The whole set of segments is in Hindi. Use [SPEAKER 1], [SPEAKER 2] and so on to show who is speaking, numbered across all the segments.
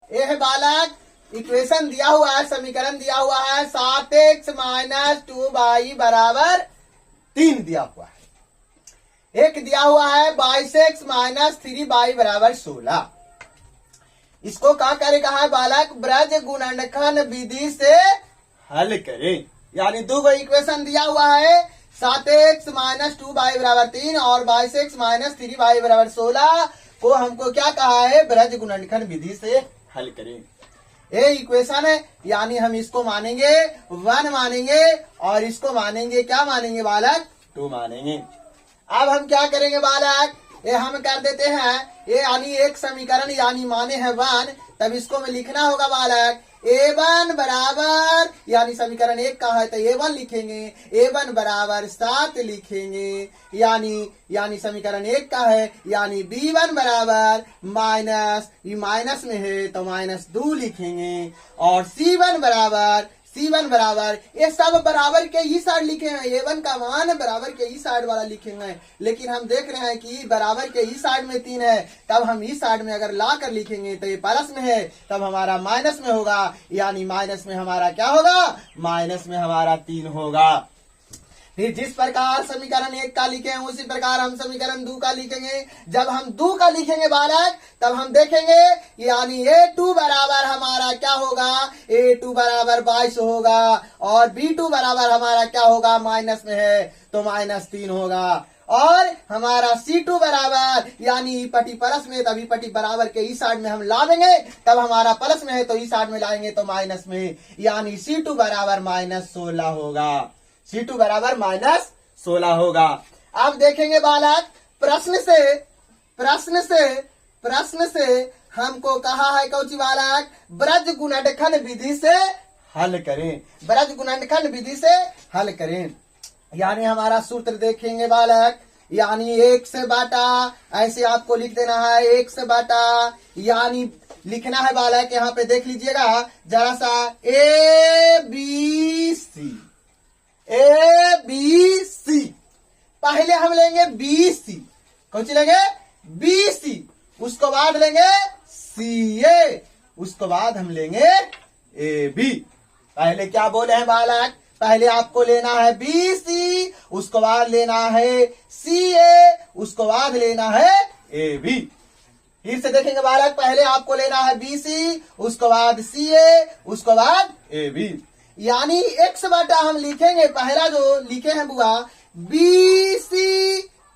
[SPEAKER 1] ये है बालक इक्वेशन दिया हुआ है, समीकरण दिया हुआ है 7x माइनस 2y बराबर 3 दिया हुआ है। एक दिया हुआ है 22x माइनस 3y बराबर 16। इसको क्या करे कहा है बालक, ब्रज गुणनखंड विधि से हल करें। यानी दो गो इक्वेशन दिया हुआ है 7x माइनस 2y बराबर 3 और 22x माइनस 3y बराबर 16 को हमको क्या कहा है, ब्रज गुणनखंड विधि से हल करें। ये इक्वेशन है, यानी हम इसको मानेंगे 1 मानेंगे और इसको मानेंगे क्या मानेंगे बालक, 2 मानेंगे। अब हम क्या करेंगे बालक, ये हम कर देते हैं, ये यानी एक समीकरण यानी माने हैं 1, तब इसको में लिखना होगा बालक a1 बराबर, यानी समीकरण 1 का है तो a1 लिखेंगे, a1 बराबर 7 लिखेंगे, यानी समीकरण 1 का है, यानी b1 बराबर माइनस, ये माइनस में है तो -2 लिखेंगे, और c1 बराबर ये सब बराबर के ही साइड लिखे हैं, a1 का मान बराबर के ही साइड वाला लिखेंगे, लेकिन हम देख रहे हैं कि बराबर के ही साइड में 3 है, तब हम इस साइड में अगर ला कर लिखेंगे तो ये प्लस में है, तब हमारा माइनस में होगा, यानी माइनस में हमारा क्या होगा, माइनस में हमारा 3 होगा। फिर जिस प्रकार समीकरण 1 का लिखे हैं उसी प्रकार हम समीकरण 2 का लिखेंगे। जब हम 2 का लिखेंगे बालक तब हम देखेंगे, यानी a2 बराबर हमारा क्या होगा, a2 बराबर 22 होगा, और b2 बराबर हमारा क्या होगा, माइनस में है तो -3 होगा, और हमारा c2 बराबर, यानी पटी प्लस में तभी पटी बराबर के इस साइड में हम ला देंगे, तब हमारा प्लस में है तो इस साइड में लाएंगे तो माइनस में, यानी c2 बराबर -16 होगा, c2 बराबर -16 होगा। अब देखेंगे बालक प्रश्न से हमको कहा है कौची बालक, ब्रज गुणनखंड विधि से हल करें, ब्रज गुणनखंड विधि से हल करें। यानी हमारा सूत्र देखेंगे बालक, यानी 1 से बाटा, ऐसे आपको लिख देना है 1 से बाटा, यानी लिखना है बालक, यहाँ पे देख लीजिएगा जरा सा ABC, पहले हम लेंगे BC, कौन सी लेंगे BC, उसको बाद लेंगे CA, उसको बाद हम लेंगे AB। पहले क्या बोले हैं बालक, पहले आपको लेना है BC, उसको बाद लेना है CA, उसको बाद लेना है AB। फिर से देखेंगे बालक, पहले आपको लेना है BC, उसको बाद CA, उसको बाद AB, यानी x बटा हम लिखेंगे, पहला जो लिखे हैं बुआ BC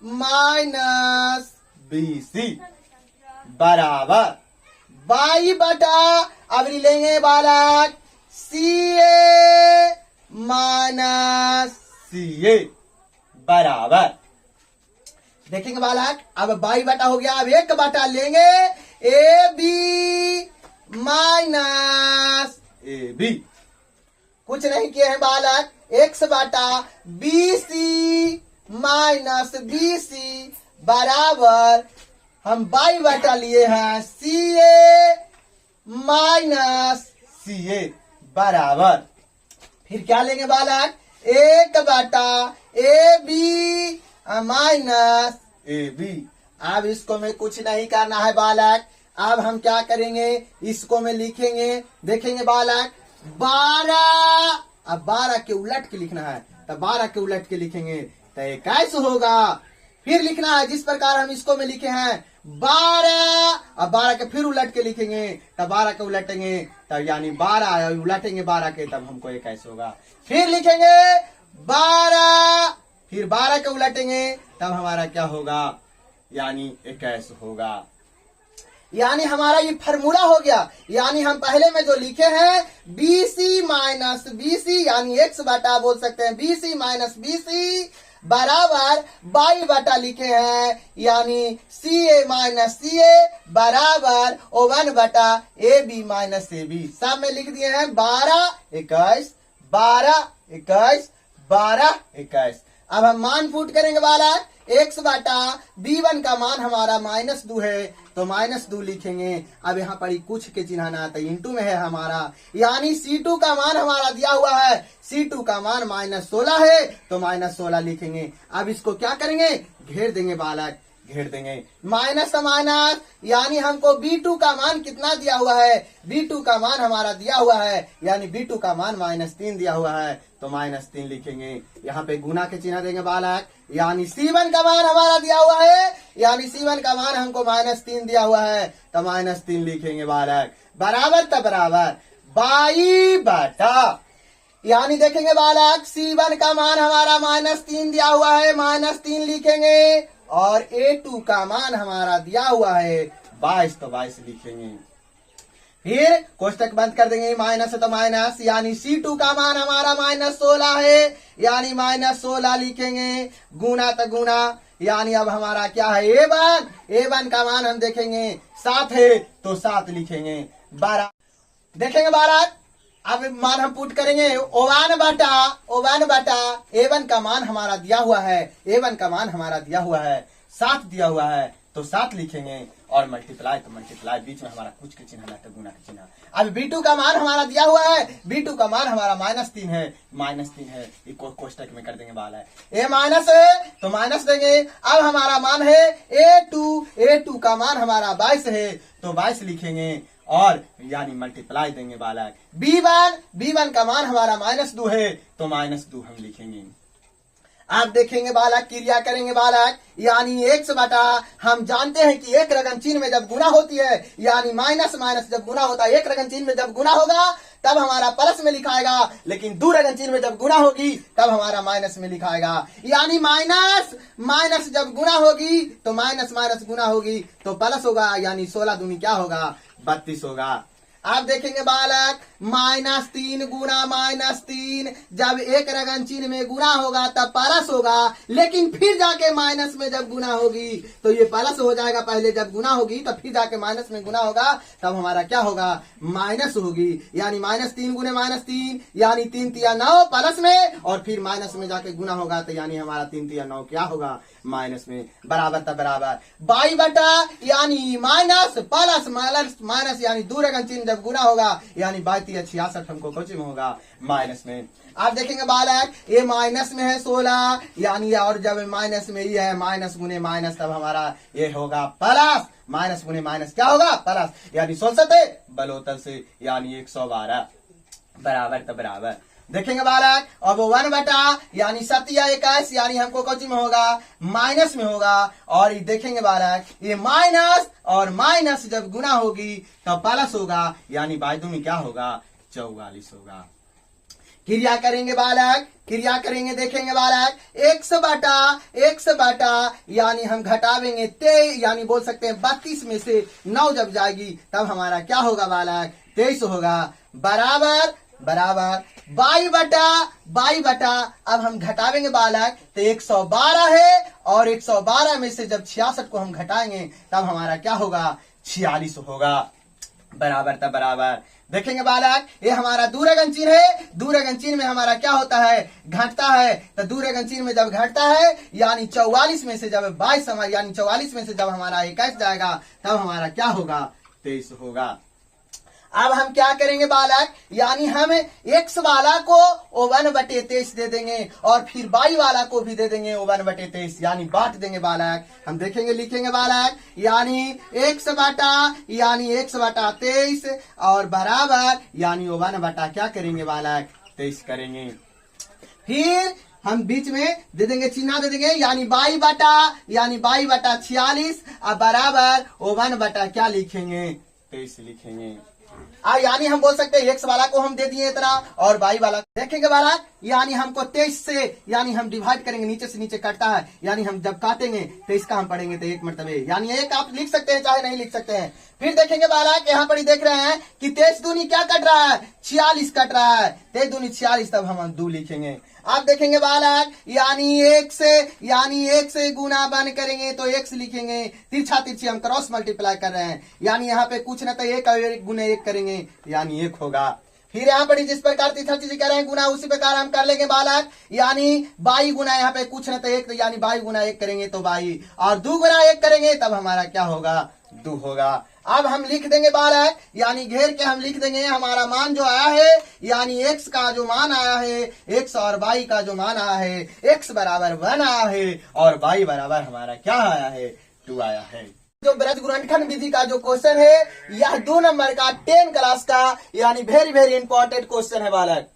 [SPEAKER 1] माइनस BC बराबर y बटा, अब लेंगे बालक CA माइनस CA बराबर, देखेंगे बालक अब y बटा हो गया, अब 1 बटा लेंगे AB माइनस AB, कुछ नहीं किए हैं बालक, x बटा BC माइनस BC बराबर हम y बटा लिए हैं CA माइनस CA बराबर, फिर क्या लेंगे बालक 1 बटा AB माइनस AB। अब इसको में कुछ नहीं करना है बालक, अब हम क्या करेंगे, इसको में लिखेंगे, देखेंगे बालक 12, अब 12 के उलट के लिखना है, तब 12 के उलट के लिखेंगे तो 21 होगा। फिर लिखना है जिस प्रकार हम इसको में लिखे हैं 12, अब 12 के फिर उलट के लिखेंगे, तब 12 के उलटेंगे तब यानी 12 उलटेंगे 12 के, तब हमको 21 होगा। फिर लिखेंगे 12, फिर 12 के उलटेंगे तब हमारा क्या होगा, यानी 21 होगा। यानी हमारा ये फार्मूला हो गया, यानी हम पहले में जो लिखे हैं BC माइनस BC, यानी x बटा बोल सकते हैं BC माइनस BC बराबर y बटा लिखे हैं, यानी CA माइनस CA बराबर 1 बटा AB माइनस AB, सब में लिख दिए हैं 12 21 12 21 12 21। अब हम मान पुट करेंगे बालक, x बटा B1 का मान हमारा -2 है तो -2 लिखेंगे। अब यहाँ पर कुछ के चिन्हाना तो इंटू में है हमारा, यानी C2 का मान हमारा दिया हुआ है, C2 का मान -16 है तो -16 लिखेंगे। अब इसको क्या करेंगे, घेर देंगे बालक, घेर देंगे। माइनस का माइनस यानी हमको B2 का मान कितना दिया हुआ है, B2 का मान हमारा दिया हुआ है, यानी B2 का मान -3 दिया हुआ है, तो -3 लिखेंगे। यहाँ पे गुना के चिन्ह देंगे बालक, यानी C1 का मान हमारा दिया हुआ है, यानी C1 का मान हमको -3 दिया हुआ है, तो -3 लिखेंगे बालक। बराबर तो बराबर बाई बटा, यानी देखेंगे बालक C1 का मान हमारा -3 दिया हुआ है, -3 लिखेंगे, और A2 का मान हमारा दिया हुआ है 22, तो 22 लिखेंगे। फिर कोष्टक बंद कर देंगे, माइनस है तो माइनस, यानी C2 का मान हमारा -16 है, यानी -16 लिखेंगे, गुना तो गुना, यानी अब हमारा क्या है A1 का मान हम देखेंगे 7 है, तो 7 लिखेंगे। 12 देखेंगे बालक, अब मान हम पुट करेंगे O1 बटा A1 का मान हमारा दिया हुआ है, A1 का मान हमारा दिया हुआ है 7 दिया हुआ है, तो 7 लिखेंगे, और मल्टीप्लाई तो मल्टीप्लाई, बीच में हमारा कुछ के चिन्ह तो गुना के चिन्ह। अब B2 का मान हमारा दिया हुआ है, B2 का मान हमारा -3 है, -3 है, कोष्टक में कर देंगे बालक। A माइनस है तो माइनस देंगे। अब हमारा मान है A2 का मान हमारा 22 है, तो 22 लिखेंगे, और यानी मल्टीप्लाई देंगे बालक। B1 का मान हमारा -2 है, तो -2 हम लिखेंगे। आप देखेंगे बालक, क्रिया करेंगे बालक, यानी x बटा, हम जानते हैं कि एक रगन चिन्ह में जब गुना होती है, यानी माइनस माइनस जब गुना होता है, एक रगन चिन्ह में जब गुना होगा तब हमारा प्लस में लिखाएगा, लेकिन दो रगन चिन्ह में जब गुना होगी तब हमारा माइनस में लिखाएगा। यानी माइनस माइनस जब गुना होगी तो माइनस माइनस गुना होगी तो प्लस होगा, यानी 16 दूनी क्या होगा 32 होगा। आप देखेंगे बालक, -3 गुना -3, जब एक रगन चिन्ह में गुना होगा तब प्लस होगा, लेकिन फिर जाके माइनस में जब गुना होगी तो ये प्लस हो जाएगा। पहले जब गुना होगी तो फिर जाके माइनस में गुना होगा, तब हमारा क्या होगा माइनस होगी। यानी -3 गुने -3, यानी 3 तिया 9 प्लस में, और फिर माइनस में जाके गुना होगा, तो यानी हमारा 3 तिया 9 क्या होगा माइनस में। बराबर तब बराबर बाई बटा, यानी माइनस प्लस माइनस, यानी दो रगन चिन्ह जब गुना होगा, यानी 22×66 हमको कोची में होगा माइनस में। आप देखेंगे बालक, ये माइनस में है 16, यानी और जब माइनस में ही है माइनस गुने माइनस, तब हमारा ये होगा प्लस, माइनस गुने माइनस क्या होगा प्लस, यानी 16 बलोतल से, यानी 112 बराबर तब बराबर। देखेंगे बालक, अब 1 बटा, यानी 7×21, यानी हमको कोची में होगा माइनस में होगा। और देखेंगे बालक, ये माइनस और माइनस जब गुना होगी तब प्लस होगा, यानी 22 में क्या होगा 44 होगा। क्रिया करेंगे बालक, क्रिया करेंगे, देखेंगे बालक, x बटा, यानी हम घटावेंगे यानी बोल सकते हैं 32 में से 9 जब जाएगी तब हमारा क्या होगा बालक 23 होगा। बराबर बराबर बाई बटा, अब हम घटावेंगे बालक, तो 112 है, और 112 में से जब 66 को हम घटाएंगे तब हमारा क्या होगा 46 होगा। बराबर तब बराबर। देखेंगे बालक, ये हमारा दूरगन चिन्ह है, दूरगन चिन्ह में हमारा क्या होता है घटता है, तो दूरगन चिन्ह में जब घटता है, यानी 44 में से जब 22 यानी 44 में से जब हमारा 21 जाएगा तब हमारा क्या होगा 23 होगा। अब हम क्या करेंगे बालक, यानी हम x वाला को 1/23 दे देंगे, और फिर y वाला को भी दे देंगे 1/23, यानी बांट देंगे बालक। हम देखेंगे, लिखेंगे बालक, यानी x बटा 23, और बराबर, यानी 1 बटा क्या करेंगे बालक 23 करेंगे। फिर हम बीच में दे देंगे, चिन्ह दे देंगे, यानी बाई बटा 46, और बराबर 1 बटा क्या लिखेंगे 23 लिखेंगे। यानी हम बोल सकते हैं x वाला को हम दे दिए इतना, और y वाला देखेंगे बालक, यानी हमको 23 से, यानी हम डिवाइड करेंगे, नीचे से नीचे कटता है, यानी हम जब काटेंगे तो इसका हम पढ़ेंगे तो 1 मरतबे, यानी 1 आप लिख सकते हैं चाहे नहीं लिख सकते हैं। फिर देखेंगे बालक, यहाँ पर ही देख रहे हैं कि 23 दूनी क्या कट रहा है 46 कट रहा है, 23 दूनी 46, तब हम 2 लिखेंगे। आप देखेंगे बालक, यानी 1 से गुना बन करेंगे तो x लिखेंगे, तिरछा तिरछी हम क्रॉस मल्टीप्लाई कर रहे हैं, यानी यहाँ पे कुछ न तो 1 गुने 1 करेंगे, यानी 1 होगा। फिर यहाँ पर जिस प्रकार तिरछा तिरछी कर रहे हैं गुना, उसी प्रकार हम कर लेंगे बालक, यानी 22 गुना, यहाँ पे कुछ न तो 1, यानी 22 गुना 1 करेंगे तो 22, और 2 गुना 1 करेंगे तब हमारा क्या होगा 2 होगा। अब हम लिख देंगे बालक, यानी घेर के हम लिख देंगे हमारा मान जो आया है, यानी x का जो मान आया है, x और y का जो मान आया है, x बराबर 1 आया है, और y बराबर हमारा क्या आया है 2 आया है। जो ब्रज गुणनखंड विधि का जो क्वेश्चन है यह 2 नंबर का 10 क्लास का यानी वेरी वेरी इंपॉर्टेंट क्वेश्चन है बालक।